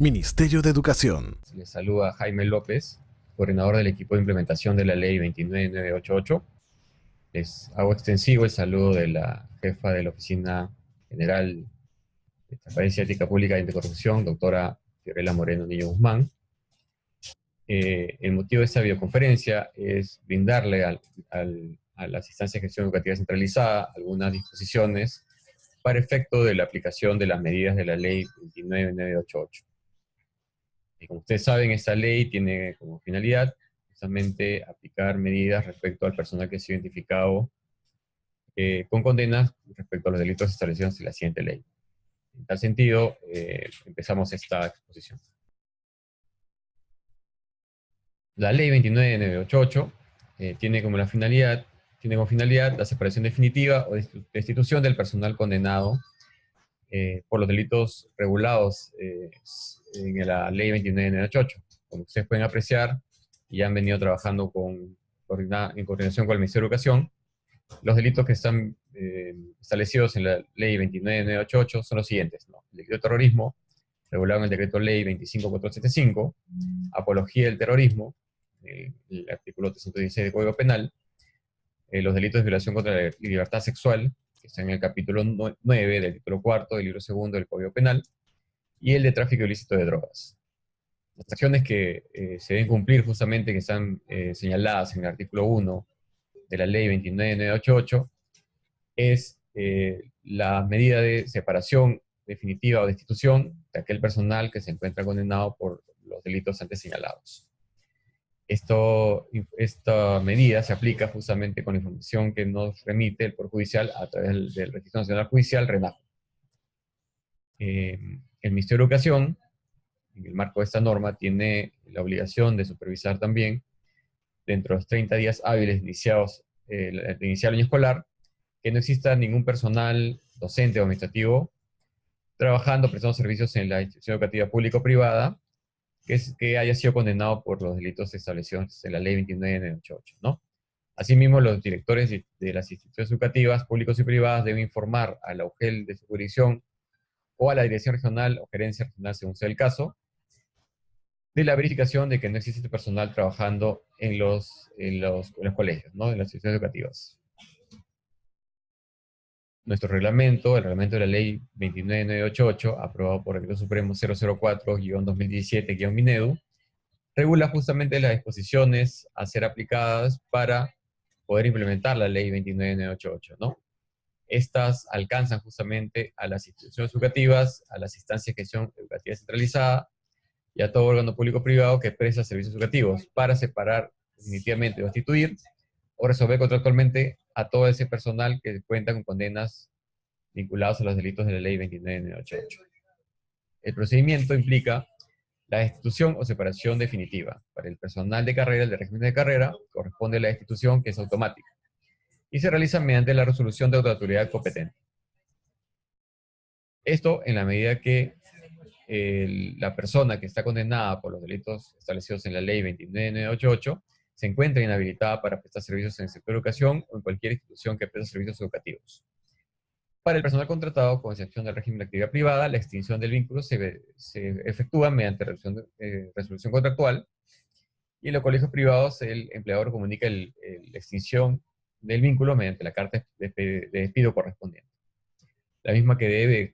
Ministerio de Educación. Les saluda Jaime López, coordinador del equipo de implementación de la Ley 29988. Les hago extensivo el saludo de la jefa de la Oficina General de Transparencia, Ética Pública y Anticorrupción, doctora Fiorella Moreno Niño Guzmán. El motivo de esta videoconferencia es brindarle a las instancias de gestión educativa centralizada algunas disposiciones para efecto de la aplicación de las medidas de la Ley 29988. Y como ustedes saben, esta ley tiene como finalidad justamente aplicar medidas respecto al personal que ha sido identificado con condenas respecto a los delitos establecidos en la siguiente ley. En tal sentido, empezamos esta exposición. La ley 29988 tiene como finalidad la separación definitiva o destitución del personal condenado por los delitos regulados en la ley 29988. Como ustedes pueden apreciar, y han venido trabajando en coordinación con el Ministerio de Educación, los delitos que están establecidos en la ley 29988 son los siguientes, ¿no? El delito de terrorismo, regulado en el decreto ley 25475, apología del terrorismo, el artículo 316 del Código Penal, los delitos de violación contra la libertad sexual, que está en el capítulo 9 del título cuarto del libro segundo del Código Penal, y el de tráfico ilícito de drogas. Las acciones que se deben cumplir justamente, que están señaladas en el artículo 1 de la ley 29988, es la medida de separación definitiva o destitución de aquel personal que se encuentra condenado por los delitos antes señalados. Esta medida se aplica justamente con la información que nos remite el Poder Judicial a través del Registro Nacional Judicial, RENAJO. El Ministerio de Educación, en el marco de esta norma, tiene la obligación de supervisar también, dentro de los 30 días hábiles iniciados de iniciar el año escolar, que no exista ningún personal docente o administrativo trabajando, prestando servicios en la institución educativa pública o privada, que haya sido condenado por los delitos establecidos en la ley 29988, ¿no? Asimismo, los directores de las instituciones educativas, públicas y privadas, deben informar a la UGEL de su jurisdicción o a la dirección regional o gerencia regional, según sea el caso, de la verificación de que no existe personal trabajando en los colegios, ¿no? En las instituciones educativas. Nuestro reglamento, el reglamento de la ley 29988, aprobado por el Decreto Supremo 004-2017-MINEDU, regula justamente las disposiciones a ser aplicadas para poder implementar la ley 29988, ¿no? Estas alcanzan justamente a las instituciones educativas, a las instancias de gestión educativa centralizada y a todo órgano público-privado que presta servicios educativos para separar definitivamente o destituir o resolver contractualmente a todo ese personal que cuenta con condenas vinculadas a los delitos de la ley 29988. El procedimiento implica la destitución o separación definitiva. Para el personal de carrera, el de régimen de carrera, corresponde a la destitución, que es automática, y se realiza mediante la resolución de otra autoridad competente. Esto en la medida que la persona que está condenada por los delitos establecidos en la ley 29988 se encuentra inhabilitada para prestar servicios en el sector de educación o en cualquier institución que preste servicios educativos. Para el personal contratado, con excepción del régimen de actividad privada, la extinción del vínculo se efectúa mediante resolución contractual, y en los colegios privados el empleador comunica la extinción del vínculo mediante la carta de despido correspondiente. La misma que debe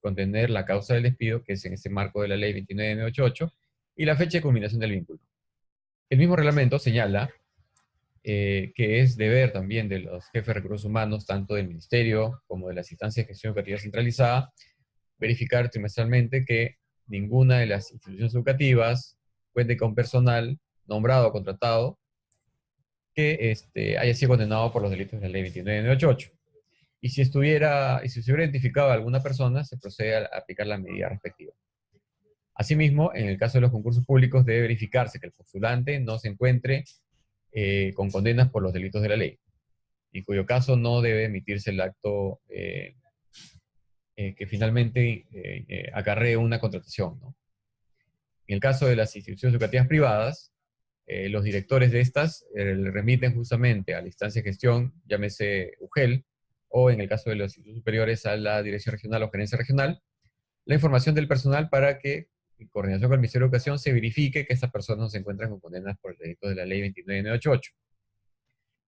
contener la causa del despido, que es en este marco de la ley 29988, y la fecha de culminación del vínculo. El mismo reglamento señala que es deber también de los jefes de recursos humanos, tanto del Ministerio como de las instancias de gestión educativa centralizada, verificar trimestralmente que ninguna de las instituciones educativas cuente con personal nombrado o contratado que haya sido condenado por los delitos de la ley 29988. Y si se hubiera identificado a alguna persona, se procede a aplicar la medida respectiva. Asimismo, en el caso de los concursos públicos, debe verificarse que el postulante no se encuentre con condenas por los delitos de la ley, en cuyo caso no debe emitirse el acto que finalmente acarree una contratación, ¿no? En el caso de las instituciones educativas privadas, los directores de estas le remiten justamente a la instancia de gestión, llámese UGEL, o en el caso de los institutos superiores a la dirección regional o gerencia regional, la información del personal para que, en coordinación con el Ministerio de Educación, se verifique que estas personas no se encuentran con condenas por el delito de la Ley 29988.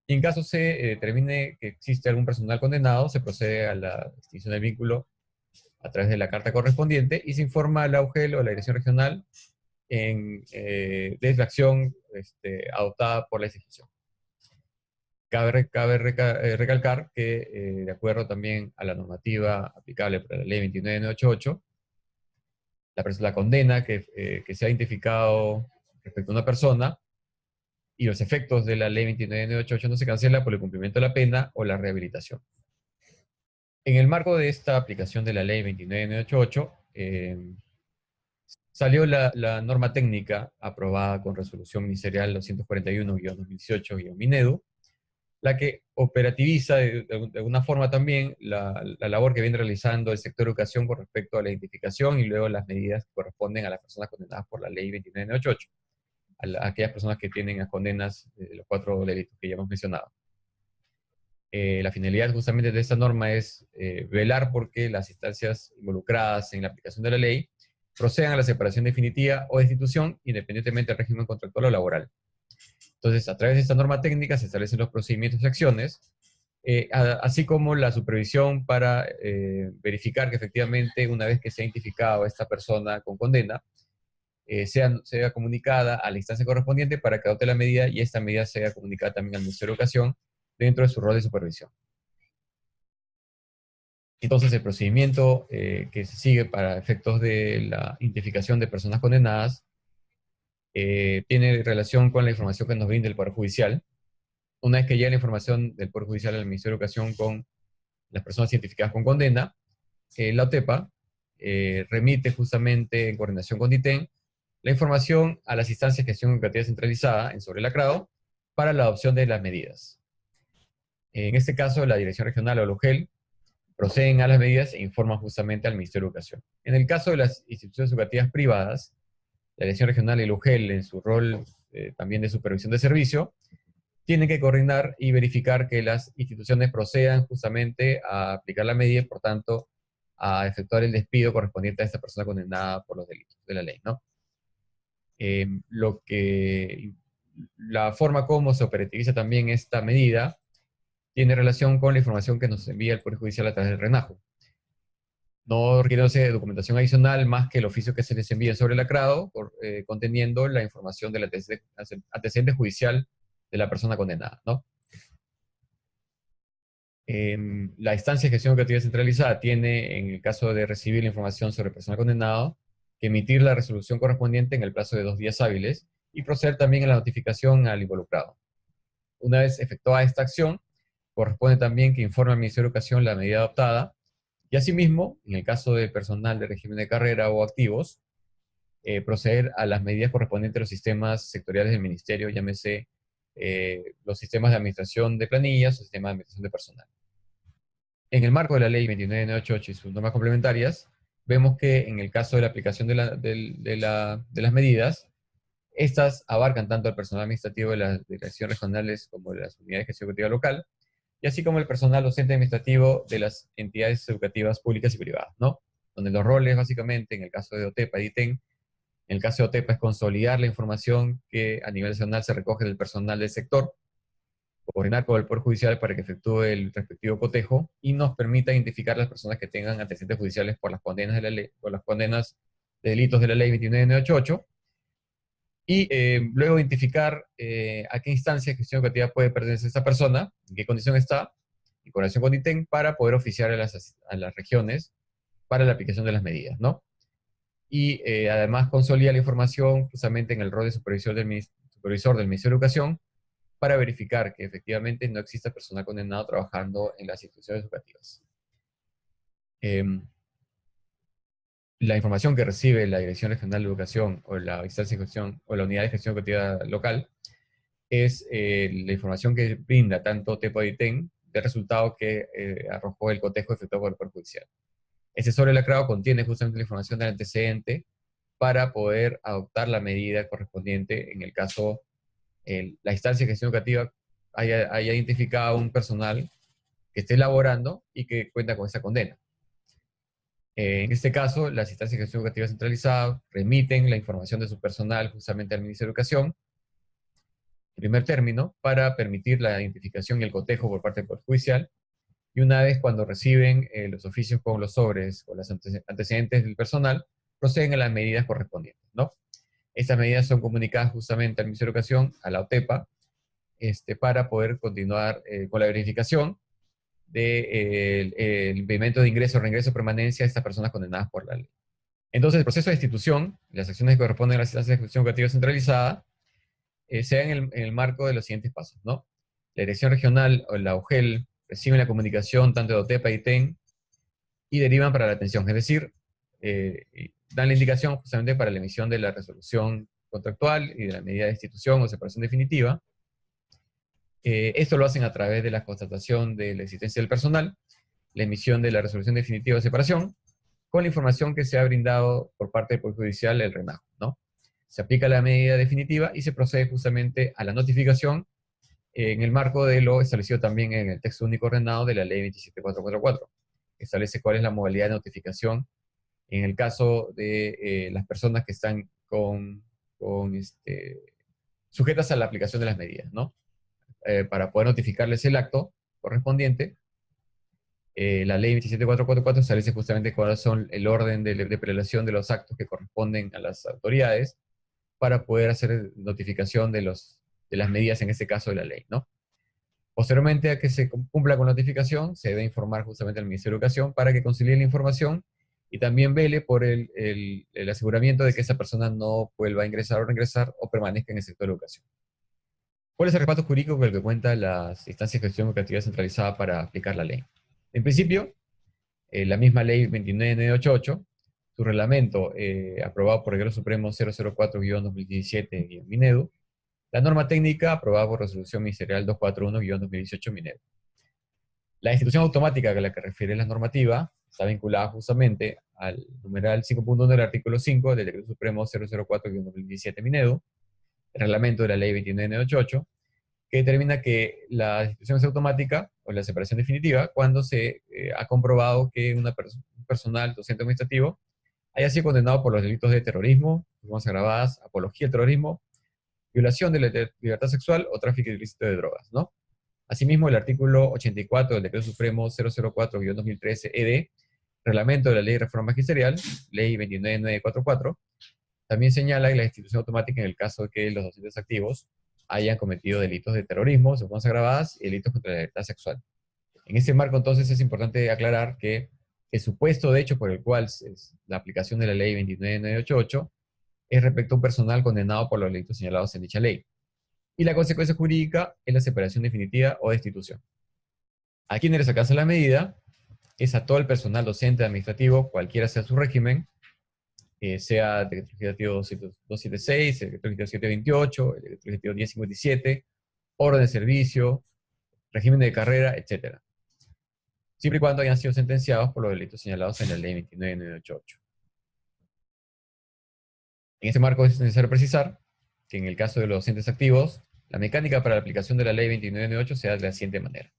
Y en caso se determine que existe algún personal condenado, se procede a la extinción del vínculo a través de la carta correspondiente y se informa a la UGEL o a la Dirección Regional de la acción adoptada por la institución. Recalcar que, de acuerdo también a la normativa aplicable para la Ley 29988, la condena que se ha identificado respecto a una persona y los efectos de la Ley 29988 no se cancela por el cumplimiento de la pena o la rehabilitación. En el marco de esta aplicación de la Ley 29988, salió la norma técnica aprobada con resolución ministerial 241-2018-MINEDU, la que operativiza de alguna forma también la labor que viene realizando el sector educación con respecto a la identificación y luego las medidas que corresponden a las personas condenadas por la Ley 29988, a aquellas personas que tienen las condenas de los 4 delitos que ya hemos mencionado. La finalidad justamente de esta norma es velar porque las instancias involucradas en la aplicación de la ley procedan a la separación definitiva o destitución independientemente del régimen contractual o laboral. Entonces, a través de esta norma técnica se establecen los procedimientos y acciones, así como la supervisión para verificar que efectivamente, una vez que se ha identificado a esta persona con condena, sea comunicada a la instancia correspondiente para que adopte la medida y esta medida sea comunicada también al Ministerio de Educación dentro de su rol de supervisión. Entonces, el procedimiento que se sigue para efectos de la identificación de personas condenadas tiene relación con la información que nos brinda el Poder Judicial. Una vez que llega la información del Poder Judicial al Ministerio de Educación con las personas identificadas con condena, la OTEPA remite justamente en coordinación con DITEN la información a las instancias de gestión educativa centralizada en Sobrelacrado para la adopción de las medidas. En este caso, la Dirección Regional o la UGEL proceden a las medidas e informan justamente al Ministerio de Educación. En el caso de las instituciones educativas privadas, la Dirección Regional y el UGEL, en su rol también de supervisión de servicio, tienen que coordinar y verificar que las instituciones procedan justamente a aplicar la medida y, por tanto, a efectuar el despido correspondiente a esta persona condenada por los delitos de la ley, ¿no? La forma como se operativiza también esta medida tiene relación con la información que nos envía el Poder Judicial a través del RENAJO. No requiere documentación adicional más que el oficio que se les envía sobre el lacrado, conteniendo la información del antecedente judicial de la persona condenada, ¿no? La instancia de gestión educativa centralizada tiene, en el caso de recibir la información sobre el personal condenado, que emitir la resolución correspondiente en el plazo de 2 días hábiles y proceder también a la notificación al involucrado. Una vez efectuada esta acción, corresponde también que informe al Ministerio de Educación la medida adoptada y asimismo, en el caso de personal de régimen de carrera o activos, proceder a las medidas correspondientes a los sistemas sectoriales del Ministerio, llámese los sistemas de administración de planillas o sistemas de administración de personal. En el marco de la Ley 29988 y sus normas complementarias, vemos que en el caso de la aplicación de las medidas, estas abarcan tanto al personal administrativo de las direcciones regionales como de las unidades de gestión educativa local, y así como el personal docente administrativo de las entidades educativas públicas y privadas, ¿no? Donde los roles, básicamente, en el caso de OTEPA y DITEN, en el caso de OTEPA es consolidar la información que a nivel nacional se recoge del personal del sector, coordinar con el Poder Judicial para que efectúe el respectivo cotejo y nos permita identificar las personas que tengan antecedentes judiciales por las condenas de la ley, por las condenas de delitos de la Ley 29988, y luego identificar a qué instancia de gestión educativa puede pertenecer esta persona, en qué condición está, en coordinación con ITEN, para poder oficiar a las regiones para la aplicación de las medidas, ¿no? Y además consolida la información justamente en el rol de supervisor del Ministerio de Educación para verificar que efectivamente no exista personal condenado trabajando en las instituciones educativas. La información que recibe la Dirección Regional de Educación o la instancia de gestión o la unidad de gestión educativa local es la información que brinda tanto TEPA y TEN del resultado que arrojó el cotejo efectuado por el Poder Judicial. Este sobre lacrado contiene justamente la información del antecedente para poder adoptar la medida correspondiente en el caso la instancia de gestión educativa haya identificado a un personal que esté elaborando y que cuenta con esa condena. En este caso, las instancias de gestión educativa centralizada remiten la información de su personal justamente al Ministerio de Educación, en primer término, para permitir la identificación y el cotejo por parte del Poder Judicial, y una vez cuando reciben los oficios con los sobres o los antecedentes del personal, proceden a las medidas correspondientes, ¿no? Estas medidas son comunicadas justamente al Ministerio de Educación, a la OTEPA, para poder continuar con la verificación del impedimento de ingreso o reingreso o permanencia de estas personas condenadas por la ley. Entonces, el proceso de destitución, las acciones que corresponden a las instancias de ejecución educativa centralizada, se dan en el marco de los siguientes pasos, ¿no? La Dirección Regional o la UGEL reciben la comunicación tanto de OTEPA y TEN y derivan para la atención, es decir, dan la indicación justamente para la emisión de la resolución contractual y de la medida de destitución o separación definitiva. Esto lo hacen a través de la constatación de la existencia del personal, la emisión de la resolución definitiva de separación, con la información que se ha brindado por parte del Poder Judicial el RENAJO, ¿no? Se aplica la medida definitiva y se procede justamente a la notificación en el marco de lo establecido también en el texto único ordenado de la ley 27444, que establece cuál es la modalidad de notificación en el caso de las personas que están sujetas a la aplicación de las medidas, ¿no? Para poder notificarles el acto correspondiente, la ley 27444 establece justamente cuáles son el orden de prelación de los actos que corresponden a las autoridades para poder hacer notificación de las medidas, en este caso de la ley, ¿no? Posteriormente a que se cumpla con la notificación, se debe informar justamente al Ministerio de Educación para que concilie la información y también vele por el aseguramiento de que esa persona no vuelva a ingresar o reingresar o permanezca en el sector de educación. ¿Cuál es el respaldo jurídico con el que cuentan las instancias de gestión educativa centralizada para aplicar la ley? En principio, la misma ley 29988, su reglamento aprobado por el Decreto Supremo 004-2017-Minedu, la norma técnica aprobada por resolución ministerial 241-2018 La institución automática a la que refiere la normativa está vinculada justamente al numeral 5.1 del artículo 5 del Decreto Supremo 004-2017 Minedu, el reglamento de la ley 29988, que determina que la institución es automática o la separación definitiva cuando se ha comprobado que un personal docente administrativo haya sido condenado por los delitos de terrorismo, formas agravadas, apología al terrorismo, violación de la libertad sexual o tráfico ilícito de drogas, ¿no? Asimismo, el artículo 84 del Decreto Supremo 004-2013-ED, reglamento de la Ley de Reforma Magisterial, Ley 29944, también señala que la institución automática en el caso de que los docentes activos hayan cometido delitos de terrorismo, formas agravadas y delitos contra la libertad sexual. En este marco, entonces, es importante aclarar que el supuesto de hecho por el cual es la aplicación de la Ley 29988 es respecto a un personal condenado por los delitos señalados en dicha ley. Y la consecuencia jurídica es la separación definitiva o destitución. A quienes les alcanza la medida es a todo el personal docente administrativo, cualquiera sea su régimen, sea el decreto legislativo 276, el decreto legislativo 728, el decreto legislativo 1057, orden de servicio, régimen de carrera, etc. Siempre y cuando hayan sido sentenciados por los delitos señalados en la ley 29988. En este marco es necesario precisar que en el caso de los docentes activos, la mecánica para la aplicación de la ley 29988 se da de la siguiente manera.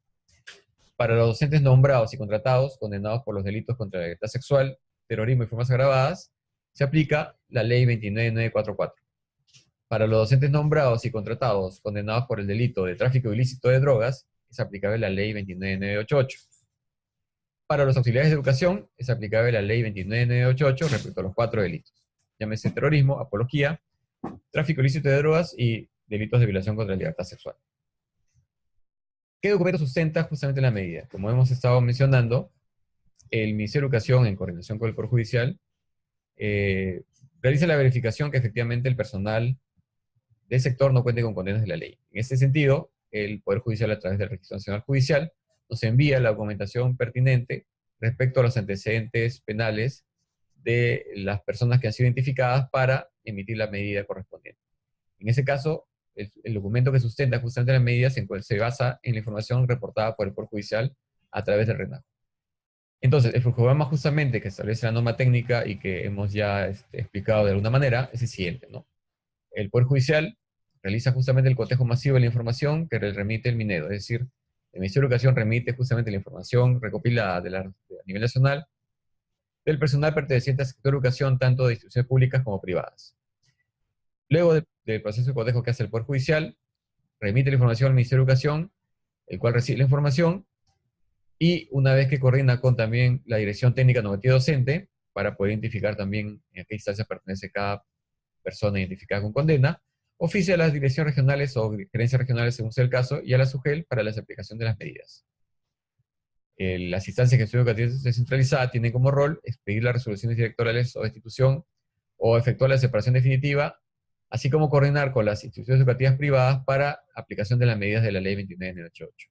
Para los docentes nombrados y contratados condenados por los delitos contra la libertad sexual, terrorismo y formas agravadas, se aplica la ley 29944. Para los docentes nombrados y contratados condenados por el delito de tráfico ilícito de drogas, es aplicable la ley 29988. Para los auxiliares de educación, es aplicable la ley 29988 respecto a los 4 delitos. Llámese terrorismo, apología, tráfico ilícito de drogas y delitos de violación contra la libertad sexual. ¿Qué documento sustenta justamente la medida? Como hemos estado mencionando, el Ministerio de Educación, en coordinación con el Poder Judicial, realiza la verificación que efectivamente el personal del sector no cuente con condenas de la ley. En este sentido, el Poder Judicial, a través del Registro Nacional Judicial, nos envía la documentación pertinente respecto a los antecedentes penales de las personas que han sido identificadas para emitir la medida correspondiente. En ese caso, el documento que sustenta justamente la medida se basa en la información reportada por el Poder Judicial a través del RENAJO. Entonces, el flujograma justamente que establece la norma técnica y que hemos ya explicado de alguna manera es el siguiente, ¿no? El Poder Judicial realiza justamente el cotejo masivo de la información que remite el Minedo, es decir, el Ministerio de Educación remite justamente la información recopilada a nivel nacional, del personal perteneciente al sector de educación, tanto de instituciones públicas como privadas. Luego del proceso de cotejo que hace el Poder Judicial, remite la información al Ministerio de Educación, el cual recibe la información, y una vez que coordina con también la Dirección Técnica Normativa Docente, para poder identificar también en qué instancia pertenece cada persona identificada con condena, oficia a las direcciones regionales o gerencias regionales, según sea el caso, y a la SUGEL para la aplicación de las medidas. Las instancias de gestión educativa descentralizada tienen como rol expedir las resoluciones directorales o destitución o efectuar la separación definitiva, así como coordinar con las instituciones educativas privadas para aplicación de las medidas de la Ley 2988.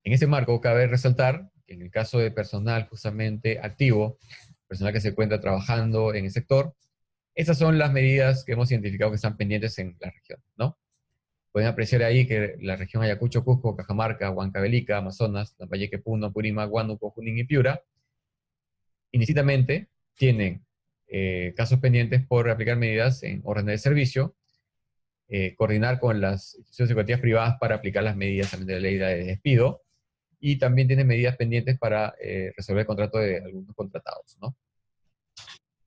En este marco, cabe resaltar que en el caso de personal justamente activo, personal que se encuentra trabajando en el sector, estas son las medidas que hemos identificado que están pendientes en la región, ¿no? Pueden apreciar ahí que la región Ayacucho, Cusco, Cajamarca, Huancavelica, Amazonas, Lambayeque, Puno, Apurímac, Huánuco, Junín y Piura, indistintamente tienen casos pendientes por aplicar medidas en orden de servicio, coordinar con las instituciones educativas privadas para aplicar las medidas también de la ley de despido, y también tienen medidas pendientes para resolver el contrato de algunos contratados, ¿no?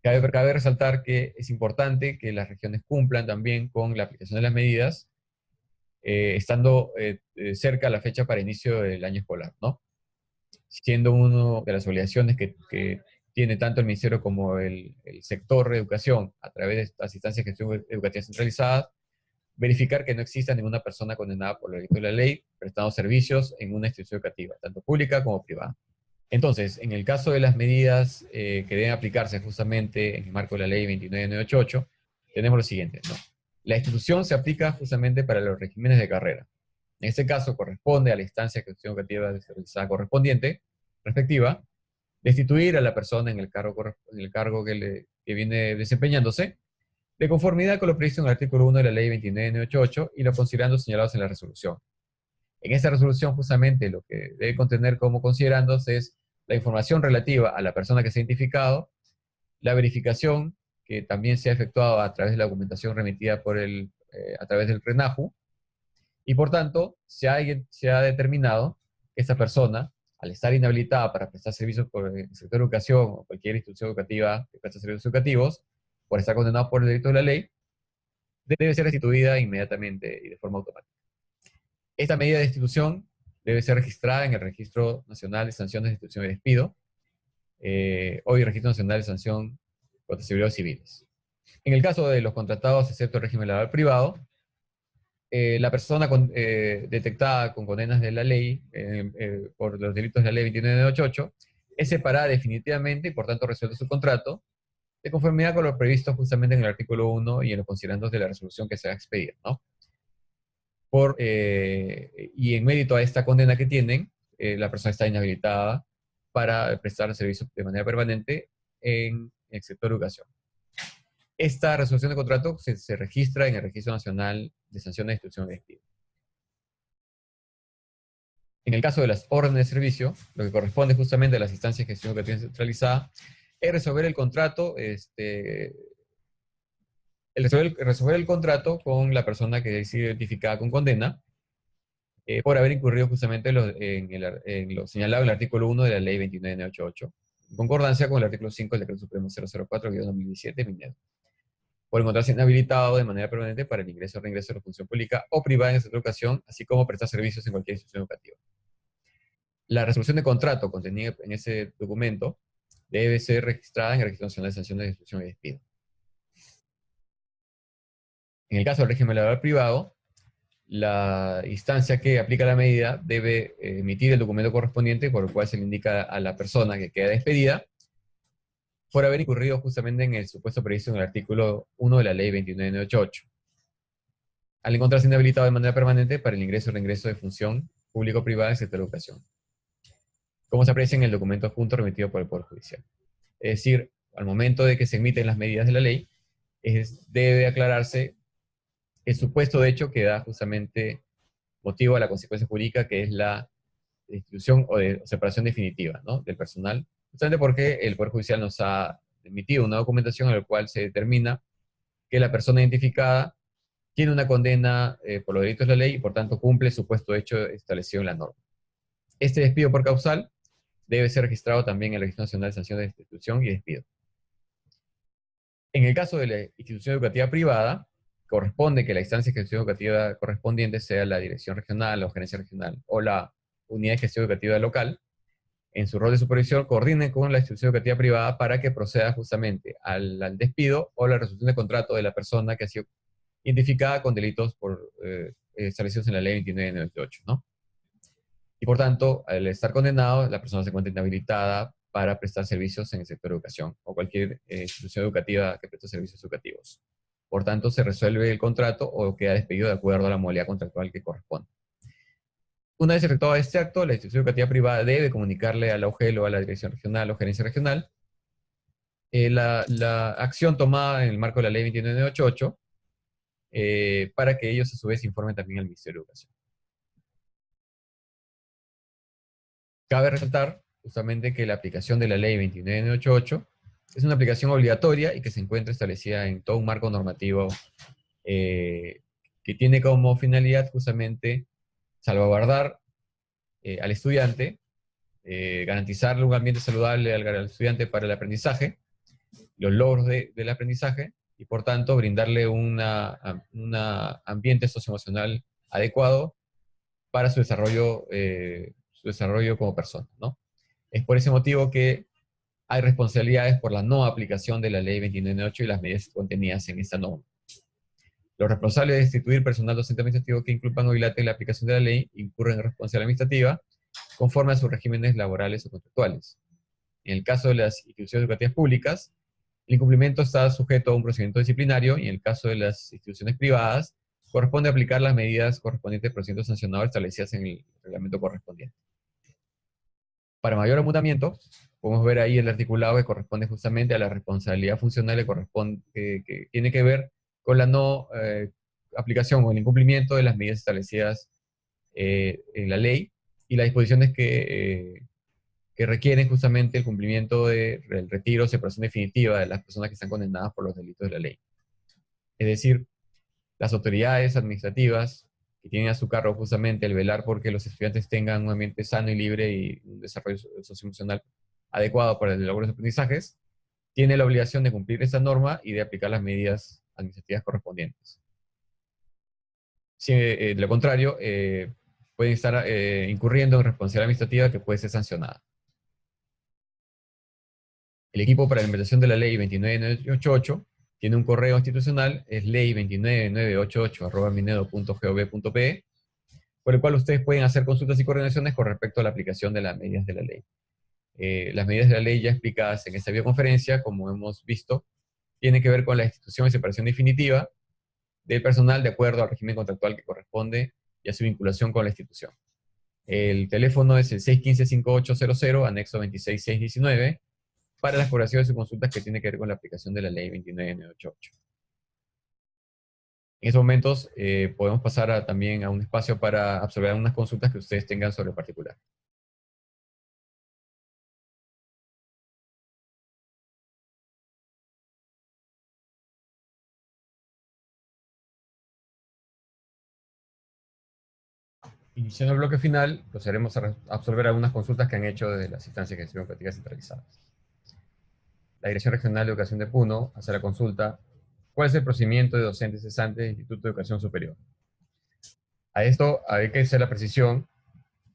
Cabe resaltar que es importante que las regiones cumplan también con la aplicación de las medidas, estando cerca a la fecha para inicio del año escolar, ¿no? Siendo una de las obligaciones que tiene tanto el Ministerio como el sector de educación a través de estas instancias de gestión educativa centralizadas, verificar que no exista ninguna persona condenada por el delito de la ley prestando servicios en una institución educativa, tanto pública como privada. Entonces, en el caso de las medidas que deben aplicarse justamente en el marco de la ley 29988, tenemos lo siguiente, ¿no? La institución se aplica justamente para los regímenes de carrera. En este caso, corresponde a la instancia de gestión educativa descentralizada correspondiente, respectiva, destituir a la persona en el cargo que viene desempeñándose, de conformidad con lo previsto en el artículo 1 de la ley 29988 y lo considerando señalados en la resolución. En esta resolución, justamente, lo que debe contener como considerándose es la información relativa a la persona que se ha identificado, la verificación que también se ha efectuado a través de la documentación remitida a través del RENAJU, y por tanto, se ha determinado que esta persona, al estar inhabilitada para prestar servicios por el sector de educación o cualquier institución educativa que presta servicios educativos, por estar condenado por el delito de la ley, debe ser restituida inmediatamente y de forma automática. Esta medida de destitución debe ser registrada en el Registro Nacional de Sanciones de Destitución y Despido, hoy Registro Nacional de Sanción contra Seguridad Civiles. En el caso de los contratados, excepto el régimen laboral privado, la persona detectada con condenas de la ley por los delitos de la ley 2988 es separada definitivamente y por tanto resuelve su contrato de conformidad con lo previsto justamente en el artículo 1 y en los considerandos de la resolución que se va a expedir, ¿no? Y en mérito a esta condena que tienen, la persona está inhabilitada para prestar servicio de manera permanente en el sector de educación. Esta resolución de contrato se registra en el Registro Nacional de Sanciones de Destitución y Despido. En el caso de las órdenes de servicio, lo que corresponde justamente a las instancias de gestión educativa centralizada es resolver el contrato, resolver el contrato con la persona que es identificada con condena, por haber incurrido justamente en lo señalado en el artículo 1 de la ley 29988, en concordancia con el artículo 5 del decreto supremo 004-2017, Minedo, por encontrarse inhabilitado de manera permanente para el ingreso o reingreso de la función pública o privada en esta educación, así como prestar servicios en cualquier institución educativa. La resolución de contrato contenida en ese documento debe ser registrada en el Registro Nacional de Sanciones de Destitución y Despido. En el caso del régimen laboral privado, la instancia que aplica la medida debe emitir el documento correspondiente por el cual se le indica a la persona que queda despedida por haber incurrido justamente en el supuesto previsto en el artículo 1 de la ley 29988, al encontrarse inhabilitado de manera permanente para el ingreso o reingreso de función público-privada en el sector de educación, como se aprecia en el documento adjunto remitido por el Poder Judicial. Es decir, al momento de que se emiten las medidas de la ley, debe aclararse el supuesto de hecho que da justamente motivo a la consecuencia jurídica, que es la destitución o de separación definitiva, ¿no?, del personal, justamente porque el Poder Judicial nos ha emitido una documentación en la cual se determina que la persona identificada tiene una condena por los delitos de la ley y por tanto cumple el supuesto hecho establecido en la norma. Este despido por causal debe ser registrado también en el Registro Nacional de Sanciones de Destitución y Despido. En el caso de la institución educativa privada, corresponde que la instancia de gestión educativa correspondiente sea la dirección regional o gerencia regional o la unidad de gestión educativa local. En su rol de supervisión, coordinen con la institución educativa privada para que proceda justamente al despido o la resolución de contrato de la persona que ha sido identificada con delitos establecidos en la ley 2998, ¿no? Y por tanto, al estar condenado, la persona se encuentra inhabilitada para prestar servicios en el sector de educación o cualquier institución educativa que preste servicios educativos. Por tanto, se resuelve el contrato o queda despedido de acuerdo a la modalidad contractual que corresponde. Una vez efectuado este acto, la institución educativa privada debe comunicarle a la UGEL o a la dirección regional o gerencia regional la acción tomada en el marco de la ley 2988 para que ellos a su vez informen también al Ministerio de Educación. Cabe resaltar justamente que la aplicación de la ley 2988 es una aplicación obligatoria y que se encuentra establecida en todo un marco normativo que tiene como finalidad justamente salvaguardar al estudiante, garantizarle un ambiente saludable al estudiante para el aprendizaje, los logros del aprendizaje, y por tanto brindarle un ambiente socioemocional adecuado para su desarrollo como persona, ¿no? Es por ese motivo que hay responsabilidades por la no aplicación de la ley 2998 y las medidas contenidas en esta norma. Los responsables de destituir personal docente administrativo que inculpan o dilaten la aplicación de la ley incurren en responsabilidad administrativa conforme a sus regímenes laborales o contractuales. En el caso de las instituciones educativas públicas, el incumplimiento está sujeto a un procedimiento disciplinario y en el caso de las instituciones privadas, corresponde aplicar las medidas correspondientes al procedimiento sancionador establecidas en el reglamento correspondiente. Para mayor abundamiento, podemos ver ahí el articulado que corresponde justamente a la responsabilidad funcional que tiene que ver con la no aplicación o el incumplimiento de las medidas establecidas en la ley y las disposiciones que requieren justamente el cumplimiento del retiro o separación definitiva de las personas que están condenadas por los delitos de la ley. Es decir, las autoridades administrativas que tienen a su cargo justamente el velar porque los estudiantes tengan un ambiente sano y libre y un desarrollo socioemocional adecuado para el logro de los aprendizajes, tiene la obligación de cumplir esta norma y de aplicar las medidas administrativas correspondientes. Si de lo contrario, pueden estar incurriendo en responsabilidad administrativa que puede ser sancionada. El equipo para la implementación de la ley 29988 tiene un correo institucional, es ley29988@minedo.gov.pe, por el cual ustedes pueden hacer consultas y coordinaciones con respecto a la aplicación de las medidas de la ley. Las medidas de la ley ya explicadas en esta videoconferencia, como hemos visto, tienen que ver con la institución y separación definitiva del personal de acuerdo al régimen contractual que corresponde y a su vinculación con la institución. El teléfono es el 615-5800, anexo 26619, para las exploraciones y consultas que tienen que ver con la aplicación de la ley 29988. En estos momentos podemos pasar también a un espacio para absorber unas consultas que ustedes tengan sobre el particular. Iniciando el bloque final, procederemos a absorber algunas consultas que han hecho desde las instancias de gestión educativa centralizadas. La Dirección Regional de Educación de Puno hace la consulta: ¿cuál es el procedimiento de docentes cesantes del Instituto de Educación Superior? A esto hay que hacer la precisión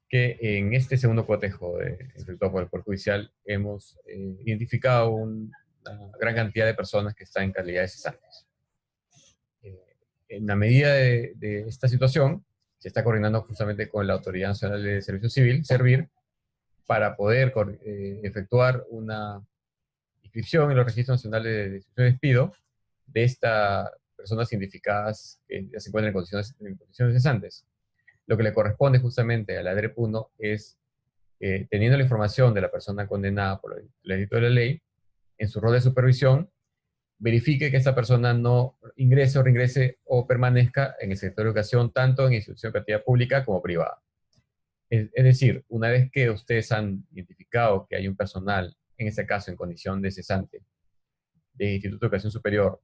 que en este segundo cotejo efectuado por el Poder Judicial hemos identificado una gran cantidad de personas que están en calidad de cesantes. En la medida de esta situación, se está coordinando justamente con la Autoridad Nacional de Servicio Civil, SERVIR, para poder efectuar una inscripción en los registros nacionales de destitución y despido de estas personas identificadas que ya se encuentran en condiciones cesantes. Lo que le corresponde justamente a la DREP1 es, teniendo la información de la persona condenada por el delito de la ley, en su rol de supervisión, verifique que esta persona no ingrese o reingrese o permanezca en el sector de educación, tanto en institución educativa pública como privada. Es decir, una vez que ustedes han identificado que hay un personal, en este caso en condición de cesante, de Instituto de Educación Superior,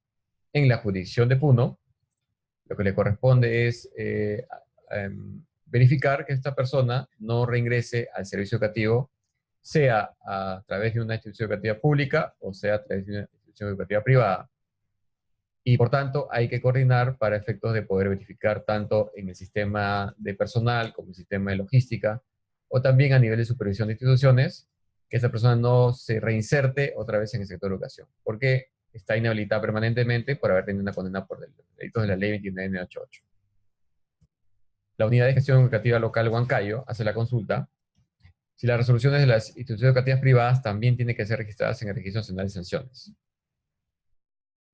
en la jurisdicción de Puno, lo que le corresponde es verificar que esta persona no reingrese al servicio educativo sea a través de una institución educativa pública o sea a través de una institución educativa privada. Y por tanto, hay que coordinar para efectos de poder verificar tanto en el sistema de personal como en el sistema de logística, o también a nivel de supervisión de instituciones, que esa persona no se reinserte otra vez en el sector de educación, porque está inhabilitada permanentemente por haber tenido una condena por delitos de la ley 29988. La unidad de gestión educativa local Huancayo hace la consulta si las resoluciones de las instituciones educativas privadas también tienen que ser registradas en el Registro Nacional de Sanciones.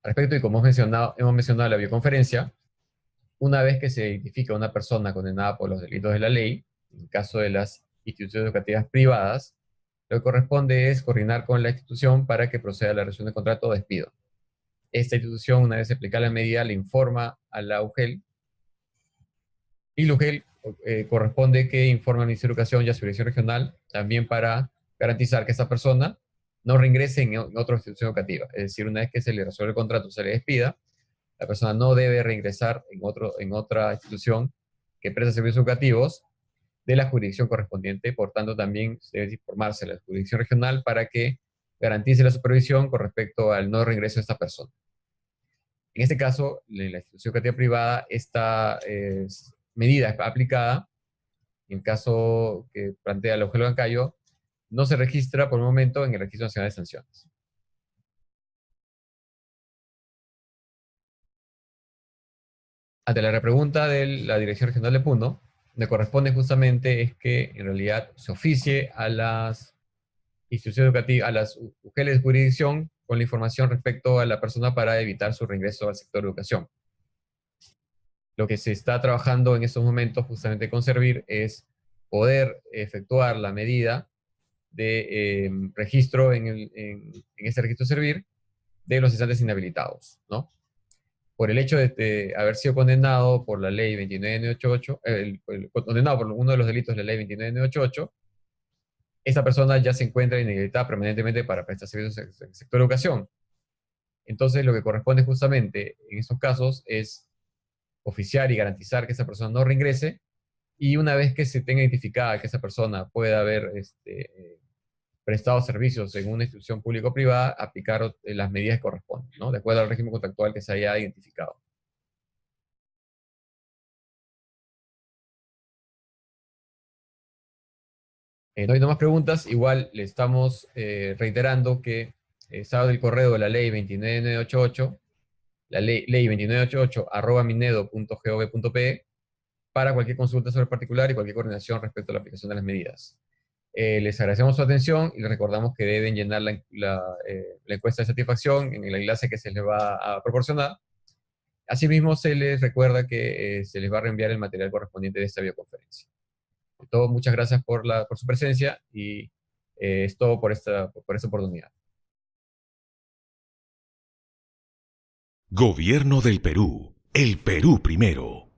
Al respecto, y como hemos mencionado en la videoconferencia, una vez que se identifica una persona condenada por los delitos de la ley, en el caso de las instituciones educativas privadas, lo que corresponde es coordinar con la institución para que proceda a la resolución de contrato o despido. Esta institución, una vez aplicada la medida, le informa a la UGEL y la UGEL corresponde que informe al Ministerio de Educación y a su dirección regional también para garantizar que esa persona no reingrese en otra institución educativa. Es decir, una vez que se le resuelve el contrato, se le despida, la persona no debe reingresar en otra institución que presta servicios educativos de la jurisdicción correspondiente. Por tanto, también debe informarse a la jurisdicción regional para que garantice la supervisión con respecto al no reingreso de esta persona. En este caso, en la institución educativa privada, esta medida aplicada, en el caso que plantea el Eugenio Bancayo, no se registra por el momento en el Registro Nacional de Sanciones. Ante la repregunta de la Dirección Regional de Puno, me corresponde justamente es que en realidad se oficie a las instituciones educativas, a las UGELes de jurisdicción con la información respecto a la persona para evitar su reingreso al sector de educación. Lo que se está trabajando en estos momentos justamente con Servir es poder efectuar la medida de registro en este registro Servir de los cesantes inhabilitados, ¿no? Por el hecho de haber sido condenado por la ley 29988, condenado por uno de los delitos de la ley 29988, esta persona ya se encuentra inhabilitada permanentemente para prestar servicios en el sector de educación. Entonces, lo que corresponde justamente en estos casos es oficiar y garantizar que esa persona no reingrese, y una vez que se tenga identificada que esa persona pueda haber prestado servicios en una institución pública o privada, aplicar las medidas que corresponden, ¿no? De acuerdo al régimen contractual que se haya identificado. No hay más preguntas. Igual le estamos reiterando que estaba del correo de la ley 29988, la ley 29988 @minedo.gov.pe, para cualquier consulta sobre el particular y cualquier coordinación respecto a la aplicación de las medidas. Les agradecemos su atención y les recordamos que deben llenar la encuesta de satisfacción en el enlace que se les va a proporcionar. Asimismo, se les recuerda que se les va a reenviar el material correspondiente de esta videoconferencia. Todo, muchas gracias por su presencia y es todo por esta oportunidad. Gobierno del Perú. El Perú primero.